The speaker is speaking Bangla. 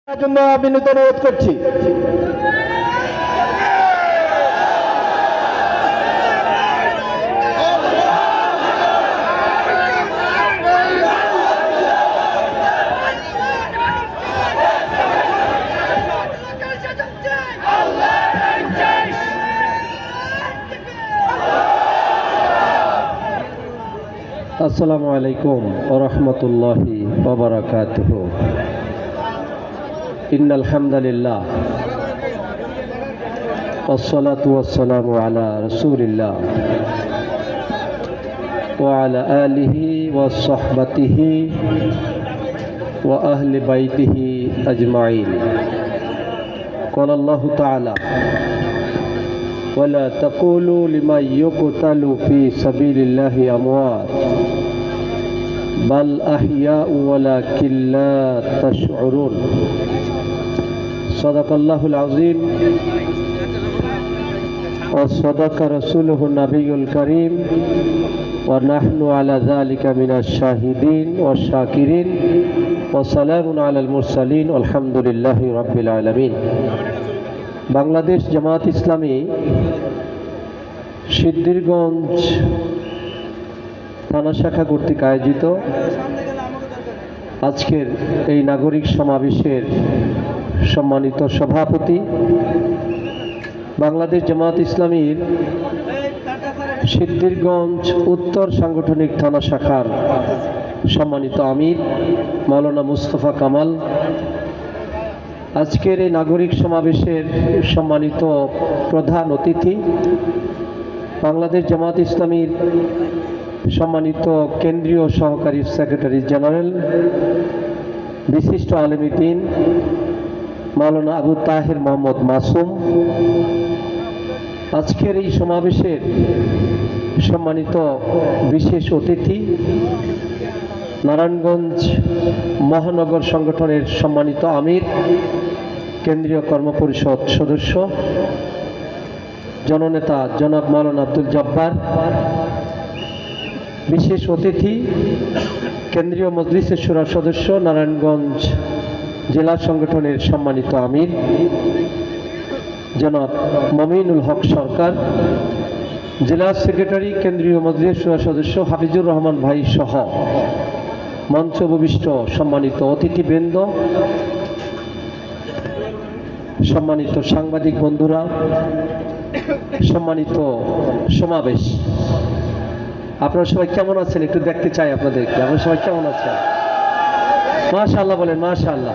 জন্য বিনীত অনুরোধ করছি। আসসালামু আলাইকুম ওয়া রাহমাতুল্লাহি ওয়া বারাকাতুহু। ইন্নাল হামদালিল্লাহ ওয়াসসালাতু ওয়াসসালামু আলা রাসূলিল্লাহ ওয়া আলা আলিহি ওয়া সাহবাতিহি ওয়া আহলি বাইতিহি আজমাইন। ক্বালা আল্লাহু তাআলা ওয়ালা তাকুলু লিমান ইউকতালু ফি সাবিলিল্লাহি আমওয়াত বাল আহইয়াউ ওয়ালাকিন লা তাশউরুন। সাদাকাল্লাহুল আযীম ওয়া সাদাকা রাসূলুহুন নাবিয়্যুল কারীম ওয়া নাহনু আলা যালিকা মিনাশ শাহিদিন ওয়াশ শাকিরিন ওয়া সালামুন আলাল মুরসালিন আলহামদুলিল্লাহি রাব্বিল আলামিন। বাংলাদেশ জামাত ইসলামী সিদ্ধিরগঞ্জ থানা শাখা কর্তৃক আয়োজিত আজকের এই নাগরিক সমাবেশের সম্মানিত সভাপতি, বাংলাদেশ জামাত ইসলামীর সিদ্ধিরগঞ্জ উত্তর সাংগঠনিক থানা শাখার সম্মানিত আমির মাওলানা মুস্তফা কামাল, আজকের এই নাগরিক সমাবেশের সম্মানিত প্রধান অতিথি, বাংলাদেশ জামাত ইসলামীর সম্মানিত কেন্দ্রীয় সহকারী সেক্রেটারি জেনারেল, বিশিষ্ট আলেমী দ্বীন মাওলানা আবু তাহের মোহাম্মদ মাসুম, আজকের এই সমাবেশের সম্মানিত বিশেষ অতিথি, নারায়ণগঞ্জ মহানগর সংগঠনের সম্মানিত আমির, কেন্দ্রীয় কর্মপরিষদ সদস্য জননেতা জনাব মাওলানা আব্দুল জব্বার, বিশেষ অতিথি কেন্দ্রীয় মজলিসের শুরা সদস্য নারায়ণগঞ্জ জেলা সংগঠনের সম্মানিত আমির জনাব মমিনুল হক সরকার, জেলা সেক্রেটারি কেন্দ্রীয় মজলিসের শুরা সদস্য হাফিজুর রহমান ভাই সহ মঞ্চ উপবিষ্ট সম্মানিত অতিথিবৃন্দ, সম্মানিত সাংবাদিক বন্ধুরা, সম্মানিত সমাবেশ, আপনারা সবাই কেমন আছেন? একটু দেখতে চাই আপনাদেরকে। আপনারা সবাই কেমন আছেন? মাশাআল্লাহ বলেন, মাশাআল্লাহ।